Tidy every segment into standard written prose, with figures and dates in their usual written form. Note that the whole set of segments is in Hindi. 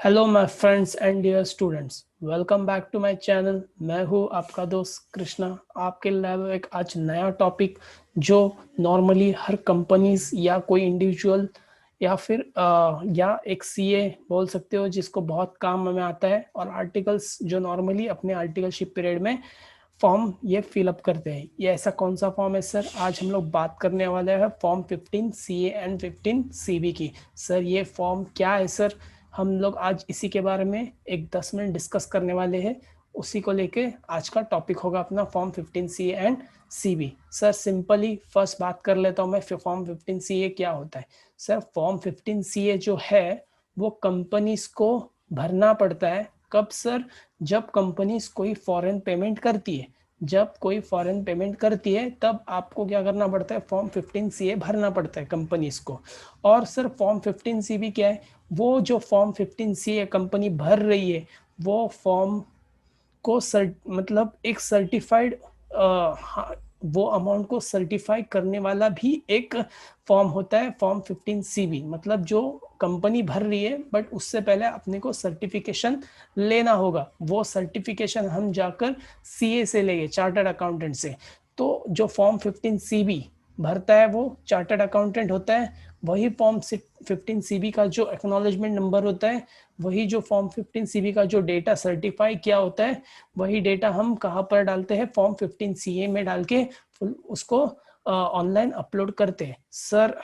Hello my friends and dear students, welcome back to my channel. मैं हूँ आपका दोस्त कृष्णा। आपके लिए एक आज नया टॉपिक जो नॉर्मली हर कंपनीज या कोई इंडिविजुअल या फिर या एक सीए बोल सकते हो जिसको बहुत काम में आता है, और आर्टिकल्स जो नॉर्मली अपने आर्टिकलशिप पीरियड में फॉर्म ये फिलअप करते हैं। ये ऐसा कौन सा फॉर्म है सर? आज हम लोग बात करने वाले हैं फॉर्म 15 सीए एंड 15 सीबी की। सर ये फॉर्म क्या है सर? हम लोग आज इसी के बारे में एक 10 मिनट डिस्कस करने वाले हैं। उसी को लेके आज का टॉपिक होगा अपना form 15 C and CB. Sir simply first बात कर लेता हूँ मैं, फॉर्म 15 सी क्या होता है। सर फॉर्म 15 सी जो है वो कंपनीज को भरना पड़ता है। कब सर? जब कंपनीज कोई फॉरेन पेमेंट करती है। जब कोई फॉरेन पेमेंट करती है तब आपको क्या करना पड़ता है? फॉर्म 15 सी भरना पड़ता है कंपनीज को। और सर फॉर्म 15 सी क्या है? वो जो फॉर्म 15 सी कंपनी भर रही है वो फॉर्म को मतलब एक सर्टिफाइड वो अमाउंट को सर्टिफाई करने वाला भी एक फॉर्म होता है फॉर्म 15 सीबी। मतलब जो कंपनी भर रही है बट उससे पहले अपने को सर्टिफिकेशन लेना होगा। वो सर्टिफिकेशन हम जाकर सीए से लेंगे, चार्टर्ड अकाउंटेंट से। तो जो फॉर्म 15 सीबी भरता है वो चार्टर्ड अकाउंटेंट होता है। वही फॉर्म 15 सीबी का जो एक्नॉलेजमेंट नंबर होता है, वही जो फॉर्म 15 सीबी का जो डेटा सर्टिफाई किया होता है, वही डेटा हम कहाँ पर डालते हैं? फॉर्म 15 सीए में डाल के उसको ऑनलाइन अपलोड करते हैं। सर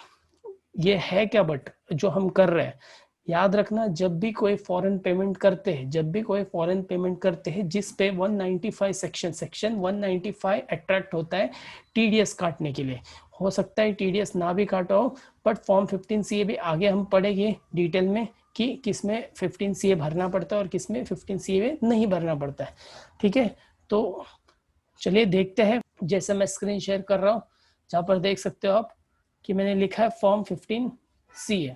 ये है क्या बट जो हम कर रहे हैं? याद रखना, जब भी कोई फॉरेन पेमेंट करते हैं, जिस पे 195 सेक्शन 195 अट्रैक्ट होता है टीडीएस काटने के लिए। हो सकता है टीडीएस ना भी काटा हो, बट फॉर्म 15 सी भी आगे हम पढ़ेंगे डिटेल में कि किसमें 15 सी भरना पड़ता है और किसमें 15 सी नहीं भरना पड़ता है। ठीक है, तो चलिए देखते हैं। जैसे मैं स्क्रीन शेयर कर रहा हूँ, जहाँ पर देख सकते हो आप कि मैंने लिखा है फॉर्म 15 सी।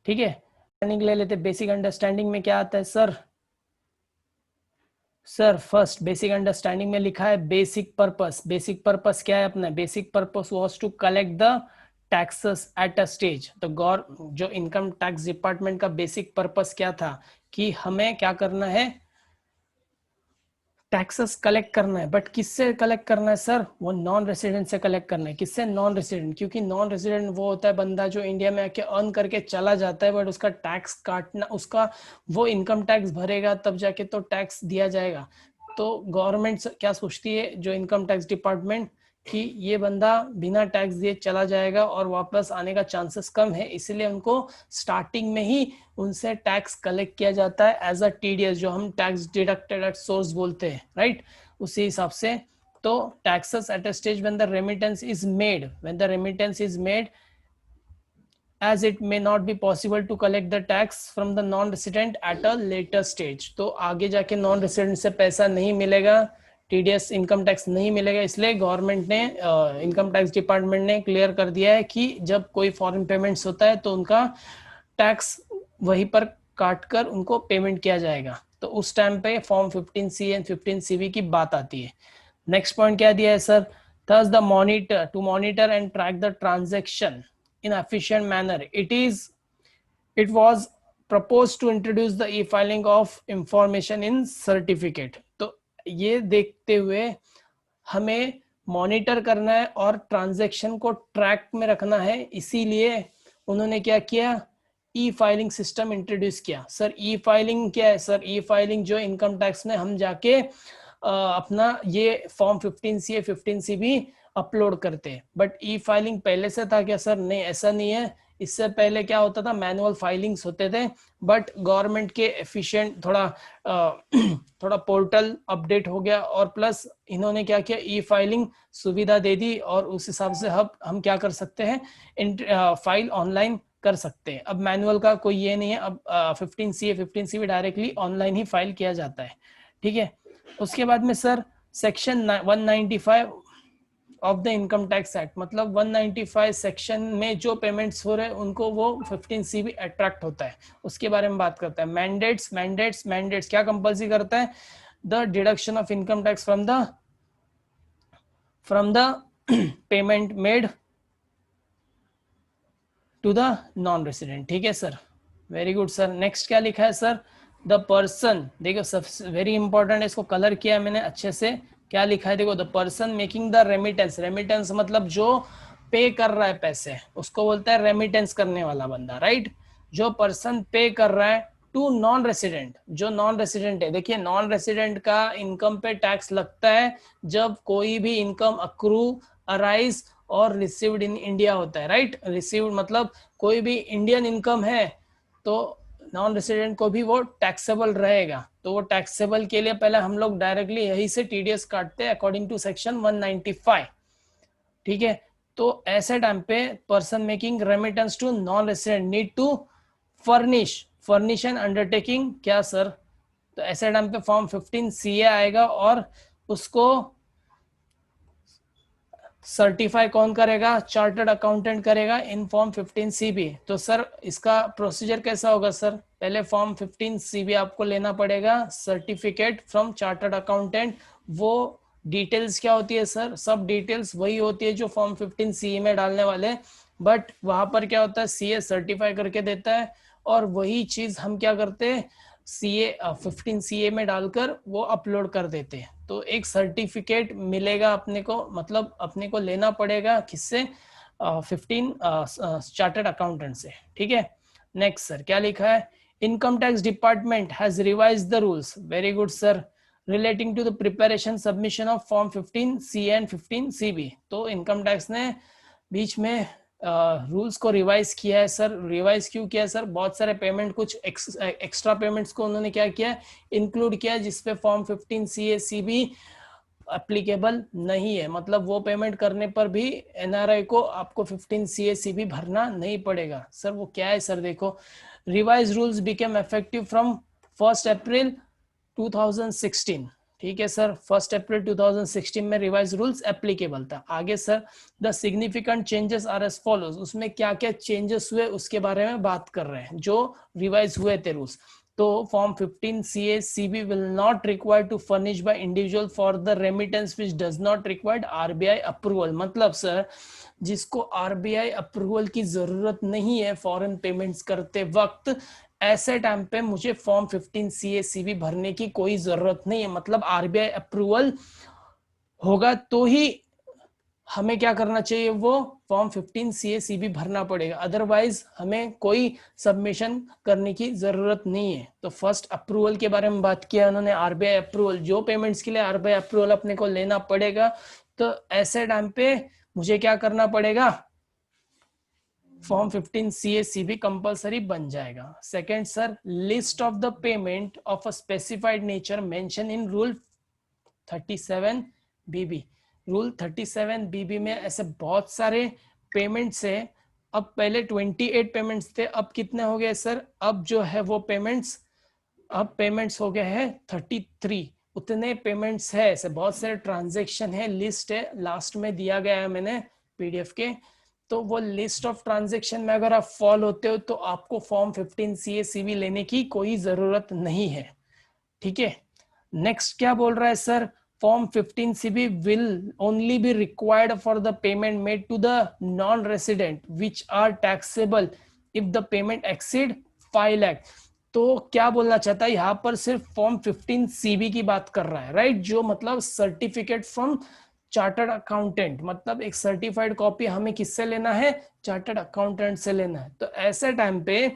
ठीक है, ले लेते। बेसिक अंडरस्टैंडिंग में क्या आता है sir? Sir first basic understanding में लिखा है बेसिक पर्पस। बेसिक पर्पस क्या है अपना? Basic purpose was to collect the taxes at a stage. तो जो इनकम टैक्स डिपार्टमेंट का बेसिक पर्पस क्या था कि हमें क्या करना है? टैक्सेस कलेक्ट करना है। बट किससे कलेक्ट करना है सर? वो नॉन रेसिडेंट से कलेक्ट करना है। किससे? Non resident. क्योंकि नॉन रेसिडेंट वो होता है बंदा जो इंडिया में आके अर्न करके चला जाता है, बट उसका टैक्स काटना, उसका वो इनकम टैक्स भरेगा तब जाके तो टैक्स दिया जाएगा। तो गवर्नमेंट क्या सोचती है, जो इनकम टैक्स डिपार्टमेंट, कि ये बंदा बिना टैक्स दिए चला जाएगा और वापस आने का चांसेस कम है, इसलिए उनको स्टार्टिंग में ही उनसे टैक्स कलेक्ट किया जाता है एज अ टीडीएस, जो हम टैक्स डिडक्टेड एट सोर्स बोलते हैं, राइट? उसी हिसाब से तो taxes at a stage when the remittance is made, as it may not be possible to collect the tax from the non-resident at a later stage। तो आगे जाके नॉन रेसिडेंट से पैसा नहीं मिलेगा, टीडीएस इनकम टैक्स नहीं मिलेगा। इसलिए गवर्नमेंट ने, इनकम टैक्स डिपार्टमेंट ने क्लियर कर दिया है कि जब कोई फॉरेन पेमेंट्स होता है तो उनका टैक्स वहीं पर काट कर उनको पेमेंट किया जाएगा। तो उस टाइम पे फॉर्म 15 सी एंड 15 सीबी की बात आती है। नेक्स्ट पॉइंट क्या दिया है sir? thus the monitor to monitor and track the transaction in efficient manner, it was proposed to introduce the e-filing of information in certificate। तो ये देखते हुए हमें मॉनिटर करना है और ट्रांजैक्शन को ट्रैक में रखना है, इसीलिए उन्होंने क्या किया? ई फाइलिंग सिस्टम इंट्रोड्यूस किया। सर ई फाइलिंग क्या है सर? ई फाइलिंग जो इनकम टैक्स में हम जाके अपना ये फॉर्म 15 सी 15 सी भी अपलोड करते हैं। बट ई फाइलिंग पहले से था क्या सर? नहीं, ऐसा नहीं है। इससे पहले क्या होता था? मैनुअल फाइलिंग्स होते थे। बट गवर्नमेंट के एफिशिएंट थोड़ा पोर्टल अपडेट हो गया, और प्लस इन्होंने क्या किया? ई फाइलिंग सुविधा दे दी, और उस हिसाब से हम क्या कर सकते हैं? फाइल ऑनलाइन कर सकते हैं। अब मैनुअल का कोई ये नहीं है। अब 15 सी डायरेक्टली ऑनलाइन ही फाइल किया जाता है। ठीक है, उसके बाद में sir section 195 of the income tax act, मतलब 195 सेक्शन में जो पेमेंट्स हो रहे हैं उनको वो 15 सी भी अट्रैक्ट होता है। उसके बारे में बात करता है। मैंडेट्स क्या कंपल्सरी करता है? The deduction of income tax from the payment made to the non resident. ठीक है sir, very good sir. Next क्या लिखा है सर? द पर्सन, देखो सबसे वेरी इंपॉर्टेंट है, इसको कलर किया है मैंने अच्छे से। क्या लिखा है देखो, the person making the remittance, remittance मतलब जो पे कर रहा है पैसे, उसको बोलता है रेमिटेंस करने वाला बंदा, राइट। जो पर्सन पे कर रहा है टू नॉन रेसिडेंट, जो नॉन रेसिडेंट है, देखिए नॉन रेसिडेंट का इनकम पे टैक्स लगता है जब कोई भी इनकम अक्रू, अराइज और रिसीव्ड इन इंडिया होता है, राइट। रिसीव्ड मतलब कोई भी इंडियन इनकम है तो नॉन रेसिडेंट को भी वो टैक्सेबल रहेगा। तो वो टैक्सेबल के लिए पहले हम लोग डायरेक्टली यही से टीडीएस काटते हैं अकॉर्डिंग टू सेक्शन 195, ठीक है। तो ऐसे टाइम पे person making remittance to non resident need to furnish, furnish and undertaking क्या सर? तो ऐसे टाइम पे फॉर्म 15 सीए आएगा और उसको सर्टिफाई कौन करेगा? चार्टर्ड अकाउंटेंट करेगा इन फॉर्म 15 सीबी। तो सर इसका प्रोसीजर कैसा होगा सर? पहले फॉर्म 15 सीबी आपको लेना पड़ेगा, सर्टिफिकेट फ्रॉम चार्टर्ड अकाउंटेंट। वो डिटेल्स क्या होती है सर? सब डिटेल्स वही होती है जो फॉर्म 15 सीए में डालने वाले, बट वहां पर क्या होता है, सीए सर्टिफाई करके देता है और वही चीज हम क्या करते हैं, सीए 15 सीए में डालकर वो अपलोड कर देते हैं। तो एक सर्टिफिकेट मिलेगा अपने को, मतलब अपने को लेना पड़ेगा किससे? 15 चार्टर्ड अकाउंटेंट से, ठीक है। नेक्स्ट सर क्या लिखा है? Income tax department has revised the rules, very good sir, relating to the preparation submission of form 15 C and 15 CB. तो इनकम टैक्स ने बीच में रूल्स को रिवाइज किया है सर। रिवाइज क्यों किया है सर? बहुत सारे पेमेंट, कुछ एक्स्ट्रा पेमेंट्स को उन्होंने क्या किया, इंक्लूड किया, जिसपे फॉर्म 15 सीए सीबी एप्लीकेबल नहीं है। मतलब वो पेमेंट करने पर भी एनआरआई को आपको 15 सीए सीबी भरना नहीं पड़ेगा। सर वो क्या है सर? देखो, revise rules became effective from 1 अप्रैल 2016, ठीक है सर। 1 अप्रैल 2016 में रिवाइज रूल्स एप्लीकेबल था। आगे sir, the significant changes are as follows, उसमें क्या क्या चेंजेस हुए उसके बारे में बात कर रहे हैं जो रिवाइज हुए थे रूल्स। तो form 15 CA CB will not required to furnish by individual for the remittance which does not required RBI approval। मतलब सर जिसको RBI अप्रूवल की जरूरत नहीं है फॉरेन पेमेंट्स करते वक्त, ऐसे टाइम पे मुझे फॉर्म 15 CA CB भरने की कोई जरूरत नहीं है। मतलब RBI अप्रूवल होगा तो ही हमें क्या करना चाहिए, वो फॉर्म 15 CA CB भरना पड़ेगा, अदरवाइज हमें कोई सबमिशन करने की जरूरत नहीं है। तो फर्स्ट अप्रूवल के बारे में बात किया उन्होंने, आरबीआई अप्रूवल, जो पेमेंट्स के लिए आरबीआई अप्रूवल अपने को लेना पड़ेगा, तो ऐसे टाइम पे मुझे क्या करना पड़ेगा, फॉर्म 15 CA CB कंपलसरी बन जाएगा। Second sir, list of the payment of a specified nature mention in rule 37 BB। Rule 37 BB में ऐसे बहुत सारे पेमेंट्स है। अब पहले 28 पेमेंट्स थे, अब कितने हो गए सर? अब जो है वो पेमेंट्स, अब पेमेंट्स हो गए हैं 33। उतने पेमेंट्स है, ऐसे बहुत सारे ट्रांजेक्शन है, लिस्ट है, लास्ट में दिया गया है मैंने PDF के। तो वो लिस्ट ऑफ ट्रांजेक्शन में अगर आप फॉल होते हो तो आपको फॉर्म 15 CA CB लेने की कोई जरूरत नहीं है, ठीक है। नेक्स्ट क्या बोल रहा है sir? Form 15 CB will only be required for the payment made to the non-resident which are taxable if the payment exceed 5 lakh। तो क्या बोलना चाहता है यहाँ पर? सिर्फ फॉर्म 15 CB की बात कर रहा है, राइट। जो मतलब सर्टिफिकेट फ्रॉम चार्टर्ड अकाउंटेंट, मतलब एक सर्टिफाइड कॉपी हमें किससे लेना है? चार्टर्ड अकाउंटेंट से लेना है। तो ऐसे टाइम पे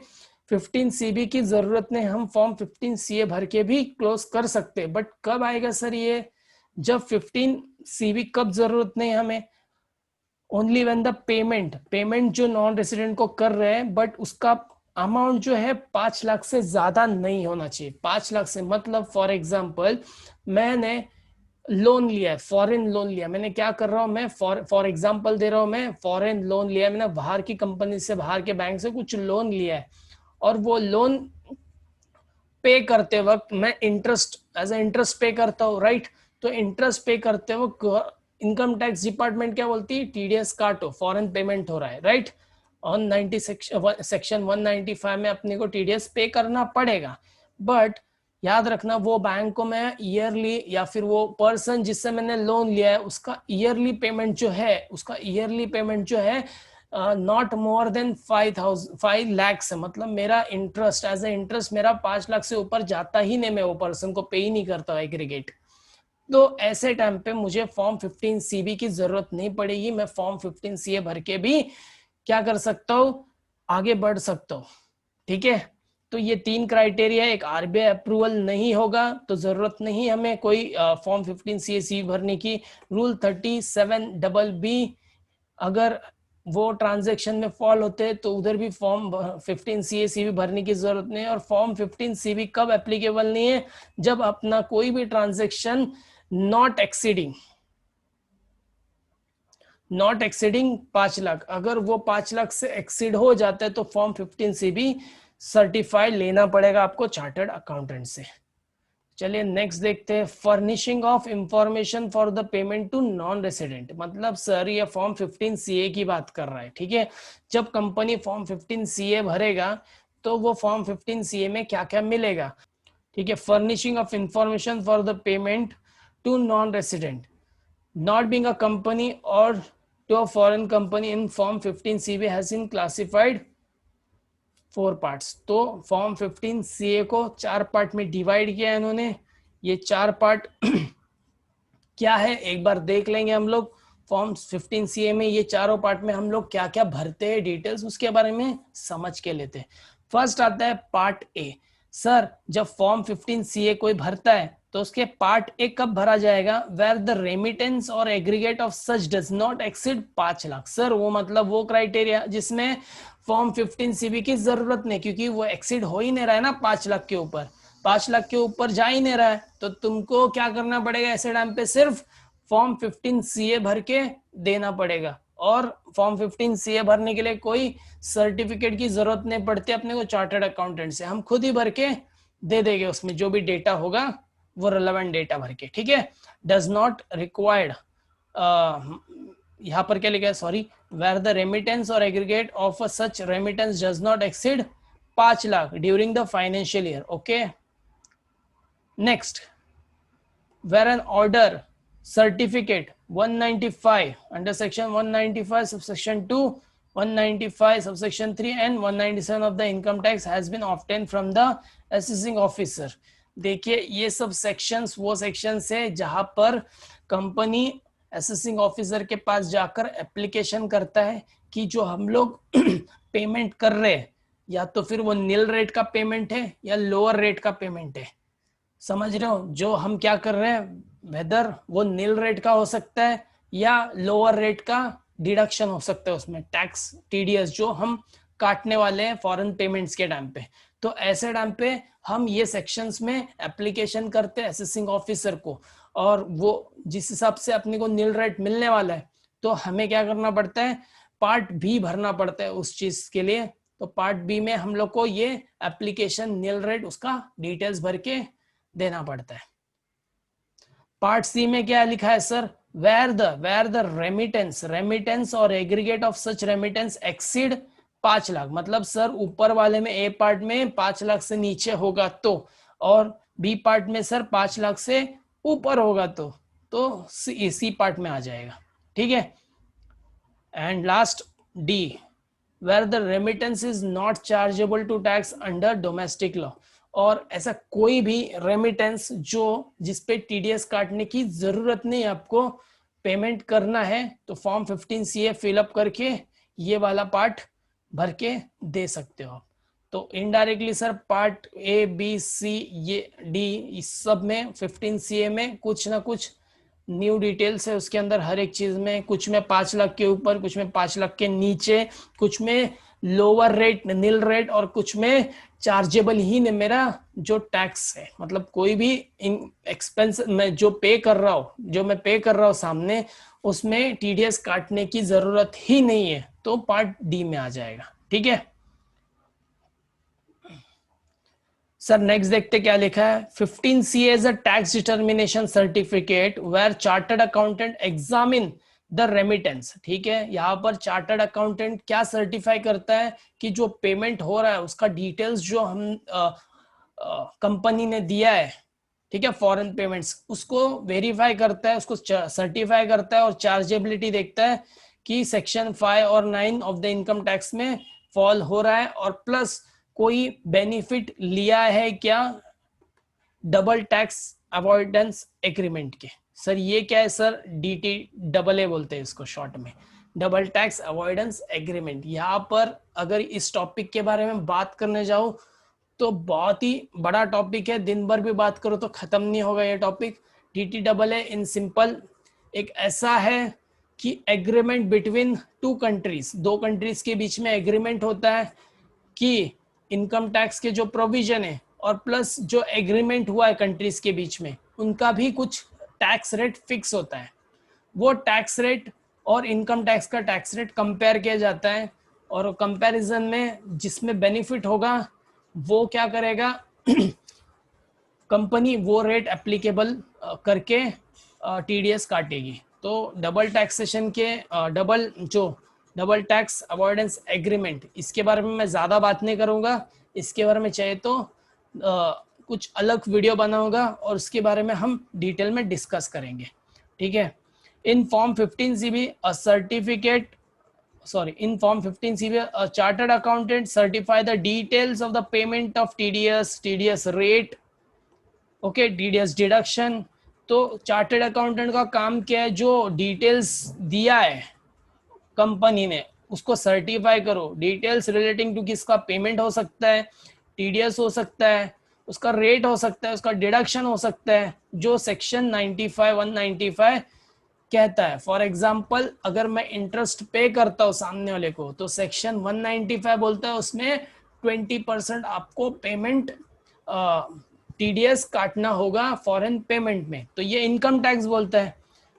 15 CB की जरूरत नहीं, हम फॉर्म 15 CA भर के भी क्लोज कर सकते। बट कब आएगा सर ये? जब 15 CB कब जरूरत नहीं हमें? ओनली व्हेन द पेमेंट जो नॉन रेसिडेंट को कर रहे हैं, बट उसका अमाउंट जो है 5 लाख से ज्यादा नहीं होना चाहिए। 5 लाख से मतलब फॉर एग्जांपल मैंने लोन लिया है, फॉरेन लोन लिया, मैंने क्या कर रहा हूं, मैं फॉर एग्जांपल दे रहा हूं, मैं फॉरेन लोन लिया है, मैंने बाहर की कंपनी से, बाहर के बैंक से कुछ लोन लिया है, और वो लोन पे करते वक्त मैं इंटरेस्ट, एज ए इंटरेस्ट पे करता हूँ, राइट। तो इंटरेस्ट पे करते वक्त इनकम टैक्स डिपार्टमेंट क्या बोलती है? TDS काटो, फॉरेन पेमेंट हो रहा है, राइट। ऑन 90 सेक्शन 195 में अपने को TDS पे करना पड़ेगा। बट याद रखना, वो बैंक को मैं ईयरली, या फिर वो पर्सन जिससे मैंने लोन लिया है उसका ईयरली पेमेंट जो है, उसका ईयरली पेमेंट जो है नॉट मोर देन 5 लाख, मतलब मेरा इंटरेस्ट एज ए इंटरेस्ट मेरा 5 लाख से ऊपर जाता ही नहीं, मैं वो पर्सन को पे ही नहीं करता एग्रीगेट। तो ऐसे टाइम पे मुझे फॉर्म 15 CB की जरूरत नहीं पड़ेगी, मैं फॉर्म 15 CA भर के भी क्या कर सकता हूँ, आगे बढ़ सकता हूँ। ठीक है, तो ये 3 क्राइटेरिया, एक आरबीआई अप्रूवल नहीं होगा तो जरूरत नहीं हमें कोई फॉर्म 15 CA भरने की। रूल 37BB, अगर वो ट्रांजैक्शन में फॉल होते हैं तो उधर भी फॉर्म 15 CA भरने की जरूरत नहीं है। और फॉर्म 15 CB कब एप्लीकेबल नहीं है, जब अपना कोई भी ट्रांजैक्शन नॉट एक्सीडिंग 5 लाख, अगर वो 5 लाख से एक्सीड हो जाता है तो फॉर्म 15 CB सर्टिफाइड लेना पड़ेगा आपको चार्टर्ड अकाउंटेंट से। चलिए नेक्स्ट देखते हैं, furnishing of information for the payment to non resident. मतलब सर ये फॉर्म 15 CA की बात कर रहा है। ठीक है, जब कंपनी फॉर्म 15 CA भरेगा तो वो फॉर्म 15 CA में क्या क्या मिलेगा। ठीक है, furnishing of information for the payment to non resident not being a company or to a foreign company in form 15 CA has been classified 4 parts। तो फॉर्म 15 CA को 4 पार्ट में डिवाइड किया है इन्होंने। ये 4 पार्ट क्या है एक बार देख लेंगे हम लोग। फॉर्म 15 CA में ये चारों पार्ट में हम लोग क्या क्या भरते हैं, डिटेल्स उसके बारे में समझ के लेते हैं। फर्स्ट आता है पार्ट ए। सर जब फॉर्म 15 CA कोई भरता है तो उसके पार्ट ए कब भरा जाएगा, वेयर द रेमिटेंस और aggregate of such does not exceed 5 lakh. Sir वो मतलब वो क्राइटेरिया जिसमें फॉर्म 15 CB की जरूरत नहीं, क्योंकि वो एक्सीड हो ही नहीं रहा है ना 5 लाख के ऊपर, 5 लाख के ऊपर जा ही नहीं रहा है। तो तुमको क्या करना पड़ेगा ऐसे टाइम पे, सिर्फ फॉर्म 15 CA भर के देना पड़ेगा। और फॉर्म 15 CA भरने के लिए कोई सर्टिफिकेट की जरूरत नहीं पड़ती अपने को चार्टर्ड अकाउंटेंट से, हम खुद ही भर के दे देंगे, उसमें जो भी डेटा होगा वो रिलेवेंट डेटा भर के। ठीक है, डज नॉट रिक्वायर्ड, यहाँ पर क्या लिखा है, सॉरी, वेयर द रेमिटेंस और aggregate of such remittance does not exceed 5 lakh during the financial year. Okay, next, where an order certificate 195 under section 195 subsection 2, 195 subsection 3 and 197 of the income tax has been obtained from the assessing officer। देखिए ये सब सेक्शंस वो सेक्शंस है जहां पर कंपनी असेसिंग ऑफिसर के पास जाकर एप्लीकेशन करता है कि जो हम लोग पेमेंट कर रहे हैं या तो फिर वो नील रेट का पेमेंट है या लोअर रेट का पेमेंट है। समझ रहे हो, जो हम क्या कर रहे हैं, वेदर वो नील रेट का हो सकता है या लोअर रेट का डिडक्शन हो सकता है, उसमें टैक्स टीडीएस जो हम काटने वाले हैं फॉरेन पेमेंट्स के टाइम पे। तो ऐसे टाइम पे हम ये सेक्शंस में एप्लीकेशन करते हैं असेसिंग ऑफिसर को, और वो जिस हिसाब से अपने को नील रेट मिलने वाला है तो हमें क्या करना पड़ता है, पार्ट भी भरना पड़ता है उस चीज के लिए। तो पार्ट बी में हम लोग को ये एप्लीकेशन नील रेट उसका डिटेल्स भर के देना पड़ता है। पार्ट सी में क्या लिखा है सर, वेयर द रेमिटेंस और aggregate of such remittance exceed 5 lakh. मतलब सर ऊपर वाले में ए पार्ट में 5 लाख से नीचे होगा तो, और बी पार्ट में सर 5 लाख से ऊपर होगा तो सी पार्ट में आ जाएगा। ठीक है, and last D, where the remittance is not chargeable to tax under domestic law. और ऐसा कोई भी रेमिटेंस जो जिसपे टीडीएस काटने की जरूरत नहीं, आपको पेमेंट करना है तो फॉर्म 15 CA फिलअप करके ये वाला पार्ट भर के दे सकते हो आप। तो indirectly sir part A B C ये डी इस सब में 15 CA में कुछ ना कुछ न्यू डिटेल्स है उसके अंदर, हर एक चीज में, कुछ में 5 लाख के ऊपर, कुछ में 5 लाख के नीचे, कुछ में लोअर रेट नील रेट, और कुछ में चार्जेबल ही नहीं मेरा जो टैक्स है। मतलब कोई भी एक्सपेंस मैं जो पे कर रहा हूँ सामने, उसमें टीडीएस काटने की जरूरत ही नहीं है, तो पार्ट डी में आ जाएगा। ठीक है सर, नेक्स्ट देखते क्या लिखा है, 15 CA is a tax determination certificate where chartered accountant examine the remittance. ठीक है, यहाँ पर चार्टर्ड अकाउंटेंट क्या सर्टिफाई करता है कि जो पेमेंट हो रहा है उसका डिटेल्स जो हम कंपनी ने दिया है, ठीक है, फॉरेन पेमेंट्स, उसको वेरीफाई करता है, उसको सर्टिफाई करता है और चार्जेबिलिटी देखता है कि सेक्शन 5 और 9 ऑफ द इनकम टैक्स में फॉल हो रहा है, और प्लस कोई बेनिफिट लिया है क्या डबल टैक्स अवॉइडेंस एग्रीमेंट के। सर ये क्या है सर, DTAA बोलते हैं इसको शॉर्ट में, डबल टैक्स अवॉइडेंस एग्रीमेंट। यहाँ पर अगर इस टॉपिक के बारे में बात करने जाऊं तो बहुत ही बड़ा टॉपिक है, दिन भर भी बात करो तो खत्म नहीं होगा ये टॉपिक। DTAA इन सिंपल एक ऐसा है कि एग्रीमेंट बिटवीन टू कंट्रीज, दो कंट्रीज के बीच में एग्रीमेंट होता है कि इनकम टैक्स के जो प्रोविजन है और प्लस जो एग्रीमेंट हुआ है कंट्रीज के बीच में, उनका भी कुछ टैक्स रेट फिक्स होता है। वो टैक्स रेट और इनकम टैक्स का टैक्स रेट कंपेयर किया जाता है, और कंपैरिजन में जिसमें बेनिफिट होगा वो क्या करेगा कंपनी वो रेट एप्लीकेबल करके TDS काटेगी। तो डबल टैक्सेशन के डबल टैक्स अवॉइडेंस एग्रीमेंट, इसके बारे में मैं ज़्यादा बात नहीं करूँगा, इसके बारे में चाहे तो कुछ अलग वीडियो बनाऊंगा और उसके बारे में हम डिटेल में डिस्कस करेंगे, ठीक है। In form 15CB in form 15CB a chartered accountant certify the details of the payment of TDS rate, okay, TDS deduction. तो चार्टर्ड अकाउंटेंट का काम क्या है, जो डिटेल्स दिया है कंपनी ने उसको सर्टिफाई करो। डिटेल्स रिलेटिंग टू किसका पेमेंट हो सकता है, TDS हो सकता है, उसका रेट हो सकता है, उसका डिडक्शन हो सकता है, जो सेक्शन 195 कहता है। फॉर एग्जाम्पल अगर मैं इंटरेस्ट पे करता हूँ सामने वाले को तो सेक्शन 195 बोलता है उसमें 20% आपको पेमेंट TDS काटना होगा फॉरेन पेमेंट में, तो ये इनकम टैक्स बोलता है।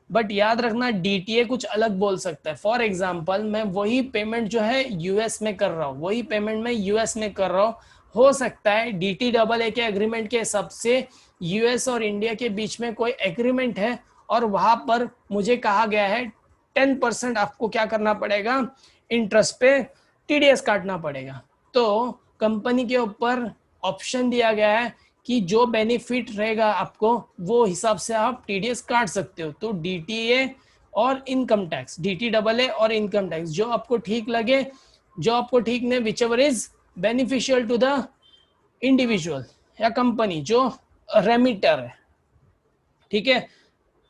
बट याद रखना DTA कुछ अलग बोल सकता है। फॉर एग्जाम्पल मैं वही पेमेंट जो है US में कर रहा हूँ, वही पेमेंट मैं US में कर रहा हूँ, हो सकता है DTAA के एग्रीमेंट के हिसाब से US और इंडिया के बीच में कोई एग्रीमेंट है और वहां पर मुझे कहा गया है 10% आपको क्या करना पड़ेगा, इंटरेस्ट पे TDS काटना पड़ेगा। तो कंपनी के ऊपर ऑप्शन दिया गया है कि जो बेनिफिट रहेगा आपको वो हिसाब से आप TDS काट सकते हो। तो DTA और इनकम टैक्स, DTAA और इनकम टैक्स, जो आपको ठीक लगे, जो आपको ठीक नहीं, whichever is beneficial to the individual या कंपनी जो रेमिटर है, ठीक है,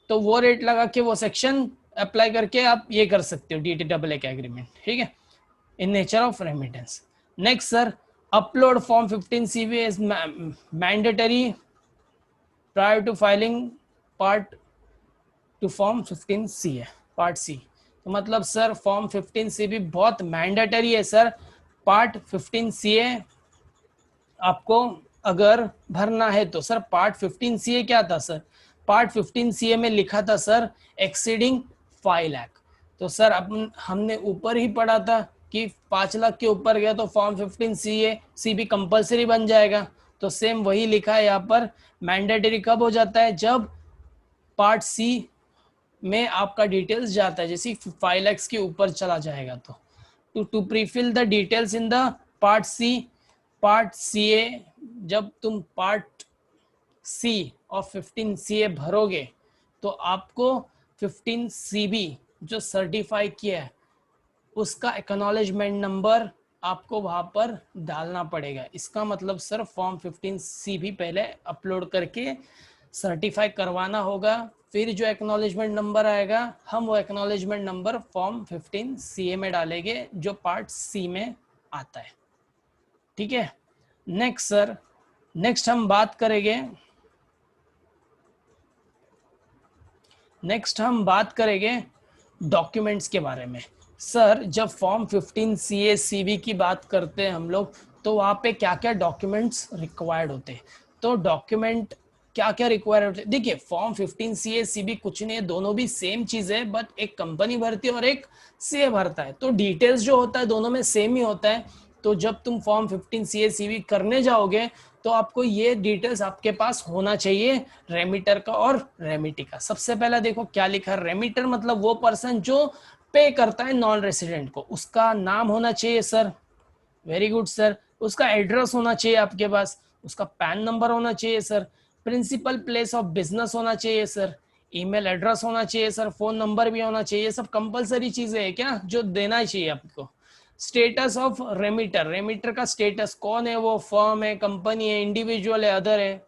तो वो रेट लगा के वो सेक्शन अप्लाई करके आप ये कर सकते हो DTAA का एग्रीमेंट, ठीक है, in nature of remittance. Next sir, upload form 15CB is mandatory prior to filing part to form 15C है, पार्ट C। तो मतलब सर फॉर्म 15CB बहुत मैंडेटरी है सर, पार्ट 15CA आपको अगर भरना है तो। सर पार्ट 15CA क्या था सर, पार्ट 15CA में लिखा था सर एक्सीडिंग 5 लाख। तो सर अब हमने ऊपर ही पढ़ा था कि 5 लाख के ऊपर गया तो फॉर्म 15CB कंपलसरी बन जाएगा। तो सेम वही लिखा है यहाँ पर, मैंडेटरी कब हो जाता है, जब पार्ट C में आपका डिटेल्स जाता है, जैसे 5 लाख के ऊपर चला जाएगा तो to prefill the details in the part CA, जब तुम पार्ट C ऑफ 15CA भरोगे तो आपको 15CB जो सर्टिफाई किया है उसका एक्नॉलेजमेंट नंबर आपको वहां पर डालना पड़ेगा। इसका मतलब सर फॉर्म 15CB पहले अपलोड करके सर्टिफाई करवाना होगा, फिर जो एक्नॉलेजमेंट नंबर आएगा हम वो एक्नॉलेजमेंट नंबर फॉर्म 15CA में डालेंगे जो पार्ट C में आता है, ठीक है। नेक्स्ट सर, नेक्स्ट हम बात करेंगे डॉक्यूमेंट्स के बारे में। सर जब फॉर्म 15CA CB की बात करते हैं हम लोग तो वहाँ पे क्या क्या डॉक्यूमेंट्स रिक्वायर्ड होते हैं, तो डॉक्यूमेंट क्या क्या रिक्वायर्ड होते हैं। देखिए फॉर्म 15CA CB कुछ नहीं है, दोनों भी सेम चीज है, बट एक कंपनी भरती है और एक CA भरता है, तो डिटेल्स जो होता है दोनों में सेम ही होता है। तो जब तुम फॉर्म 15CA CB करने जाओगे तो आपको ये डिटेल्स आपके पास होना चाहिए, रेमिटर का और रेमिटी का। सबसे पहला देखो क्या लिखा है, रेमिटर मतलब वो पर्सन जो पे करता है नॉन रेसिडेंट को, उसका नाम होना चाहिए सर, वेरी गुड सर, उसका एड्रेस होना चाहिए आपके पास, उसका पैन नंबर होना चाहिए sir, principal place of business होना चाहिए सर, ईमेल एड्रेस होना चाहिए सर, फोन नंबर भी होना चाहिए, ये सब कंपलसरी चीजें हैं क्या जो देना ही चाहिए आपको। स्टेटस ऑफ रेमिटर, रेमिटर का स्टेटस कौन है, वो फर्म है, कंपनी है, इंडिविजुअल है, अदर है।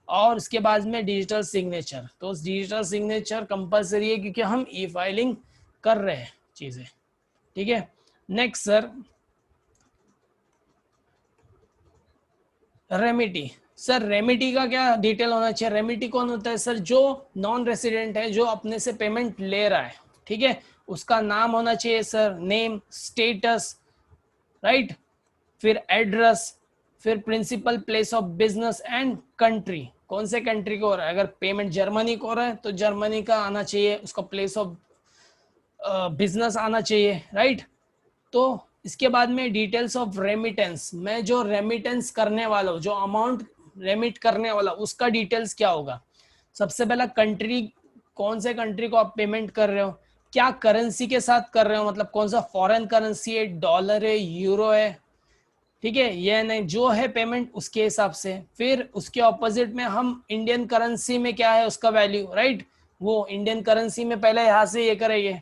और उसके बाद में डिजिटल सिग्नेचर, तो डिजिटल सिग्नेचर कंपलसरी है क्योंकि हम ई फाइलिंग कर रहे हैं चीजें, ठीक है। Next sir, remittee. Sir remittee का क्या डिटेल होना चाहिए, रेमिटी कौन होता है सर, जो नॉन रेसिडेंट है, जो अपने से पेमेंट ले रहा है, ठीक है, उसका नाम होना चाहिए सर, नेम, स्टेटस, राइट, फिर एड्रेस, फिर principal place of business and country, कौन से कंट्री को हो रहा है, अगर पेमेंट जर्मनी को हो रहा है तो जर्मनी का आना चाहिए, उसका प्लेस ऑफ बिजनेस आना चाहिए, राइट। तो इसके बाद में डिटेल्स ऑफ रेमिटेंस, मैं जो रेमिटेंस करने वाला हूँ, जो अमाउंट रेमिट करने वाला, उसका डिटेल्स क्या होगा। सबसे पहला कंट्री, कौन से कंट्री को आप पेमेंट कर रहे हो, क्या करेंसी के साथ कर रहे हो, मतलब कौन सा फॉरेन करेंसी है, डॉलर है, यूरो है, ठीक है, ये नहीं जो है पेमेंट उसके हिसाब से। फिर उसके ऑपोजिट में हम इंडियन करेंसी में क्या है उसका वैल्यू, राइट, वो इंडियन करेंसी में पहले यहाँ से ये करेंगे,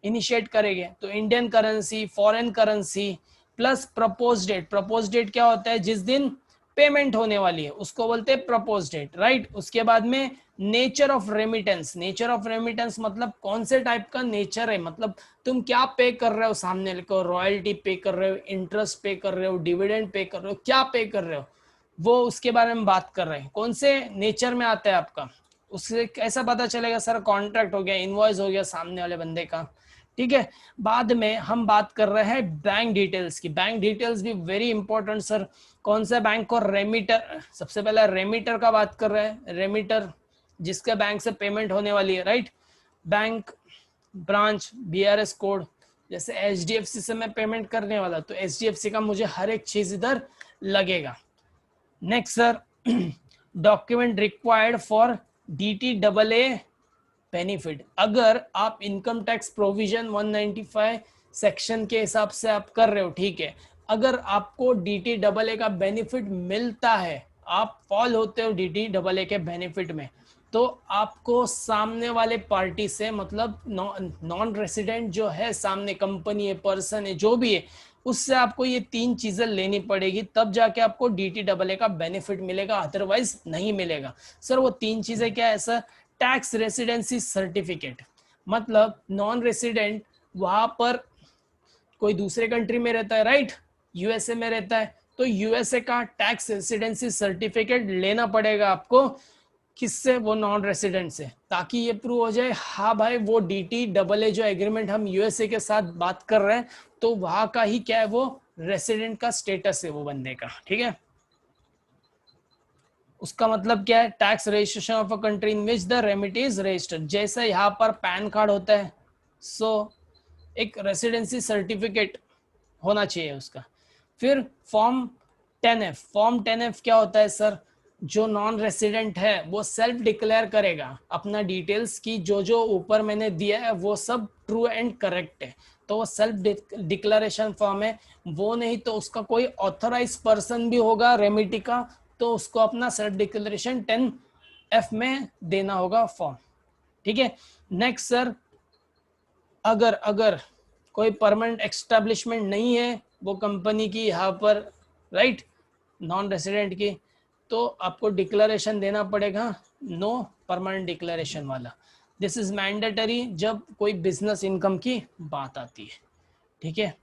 इनिशिएट करेंगे, तो Indian currency, foreign currency, plus propose date, propose date क्या होता है, जिस दिन पेमेंट होने वाली है उसको बोलते हैं प्रपोज डेट, राइट। उसके बाद में nature of remittance, nature of remittance मतलब कौन से टाइप का नेचर है, मतलब तुम क्या पे कर रहे हो सामने को, रॉयल्टी पे कर रहे हो, इंटरेस्ट पे कर रहे हो, डिविडेंड पे कर रहे हो, क्या पे कर रहे हो, वो उसके बारे में बात कर रहे हैं, कौन से नेचर में आता है आपका, उससे कैसा पता चलेगा सर, कॉन्ट्रैक्ट हो गया, इनवॉइस हो गया सामने वाले बंदे का, ठीक है। बाद में हम बात कर रहे हैं बैंक डिटेल्स की, बैंक डिटेल्स भी वेरी इंपॉर्टेंट सर, कौन सा बैंक को रेमिटर, सबसे पहले रेमिटर का बात कर रहे हैं, रेमिटर जिसके बैंक से पेमेंट होने वाली है, right, bank, branch, BRS code, जैसे एचडीएफसी से मैं पेमेंट करने वाला तो एचडीएफसी का मुझे हर एक चीज इधर लगेगा। Next sir, document required for DTAA benefit, अगर आप इनकम टैक्स प्रोविजन 195 सेक्शन के हिसाब से आप कर रहे हो, ठीक है, अगर आपको डीटीएए का बेनिफिट मिलता है, आप फॉल होते हो डीटीएए के बेनिफिट में, तो आपको सामने वाले पार्टी से, मतलब नॉन रेसिडेंट जो है सामने, कंपनी है, पर्सन है, जो भी है, उससे आपको ये तीन चीजें लेनी पड़ेगी, तब जाके आपको डीटीएए का बेनिफिट मिलेगा, अदरवाइज नहीं मिलेगा। सर वो तीन चीजें क्या है सर, टैक्स रेसिडेंसी सर्टिफिकेट, मतलब नॉन रेसिडेंट वहां पर कोई दूसरे कंट्री में रहता है, राइट, यूएसए में रहता है, तो यूएसए का टैक्स रेसिडेंसी सर्टिफिकेट लेना पड़ेगा आपको, किससे, वो नॉन रेसिडेंट से, ताकि ये प्रूव हो जाए हाँ भाई वो डीटीएए जो एग्रीमेंट हम यूएसए के साथ बात कर रहे हैं, तो वहां का ही क्या है, वो रेसिडेंट का स्टेटस है वो बंदे का, ठीक है। उसका मतलब क्या है, tax registration of a country in which the remittee is registered, जैसे यहाँ पर पैन कार्ड होता है, सो एक रेसिडेंसी सर्टिफिकेट होना चाहिए उसका। फिर फॉर्म 10F, फॉर्म 10F क्या होता है सर, जो नॉन रेसिडेंट है वो सेल्फ डिक्लेयर करेगा अपना डिटेल्स की, जो जो ऊपर मैंने दिया है वो सब ट्रू एंड करेक्ट है, तो वो सेल्फ डिक्लेरेशन फॉर्म है, वो नहीं तो उसका कोई ऑथराइज पर्सन भी होगा रेमिटी का, तो उसको अपना सेल्फ डिक्लेरेशन 10F में देना होगा फॉर्म, ठीक है। नेक्स्ट सर, अगर अगर कोई परमानेंट एस्टेब्लिशमेंट नहीं है वो कंपनी की यहाँ पर, राइट, नॉन रेसिडेंट की, तो आपको डिक्लेरेशन देना पड़ेगा नो परमानेंट डिक्लेरेशन वाला, दिस इज मैंडेटरी जब कोई बिजनेस इनकम की बात आती है, ठीक है।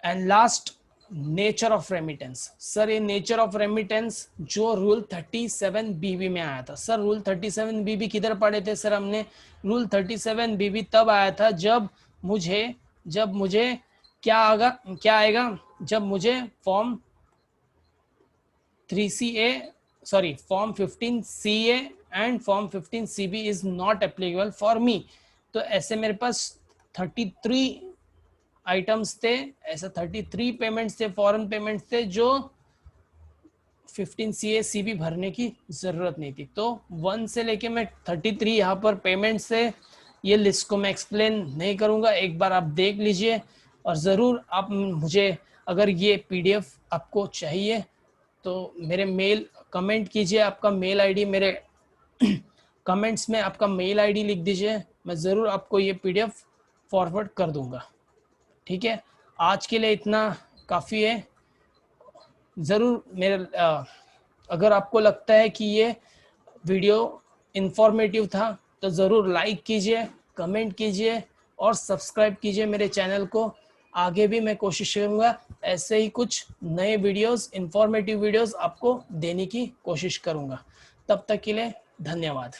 And last, nature of remittance, sir ये नेचर ऑफ रेमिटेंस जो रूल 37BB में आया था, सर रूल 37BB किधर पढ़े थे सर हमने, रूल 37BB तब आया था जब मुझे क्या आएगा, जब मुझे form 3CA, sorry form 15CA and form 15CB is not applicable for me, तो ऐसे मेरे पास 33 आइटम्स थे, ऐसा 33 पेमेंट्स थे, फॉरेन पेमेंट्स थे, जो 15CA CB भरने की जरूरत नहीं थी, तो 1 से लेके मैं 33 यहाँ पर पेमेंट से, ये लिस्ट को मैं एक्सप्लेन नहीं करूँगा, एक बार आप देख लीजिए, और ज़रूर आप मुझे, अगर ये PDF आपको चाहिए तो मेरे मेल कमेंट कीजिए, आपका मेल आईडी मेरे कमेंट्स में आपका मेल आईडी लिख दीजिए, मैं ज़रूर आपको ये पीडीएफ फॉरवर्ड कर दूंगा। ठीक है, आज के लिए इतना काफ़ी है। ज़रूर अगर आपको लगता है कि ये वीडियो इंफॉर्मेटिव था तो ज़रूर लाइक कीजिए, कमेंट कीजिए और सब्सक्राइब कीजिए मेरे चैनल को। आगे भी मैं कोशिश करूँगा ऐसे ही कुछ नए वीडियोस, इंफॉर्मेटिव वीडियोस आपको देने की कोशिश करूँगा। तब तक के लिए धन्यवाद।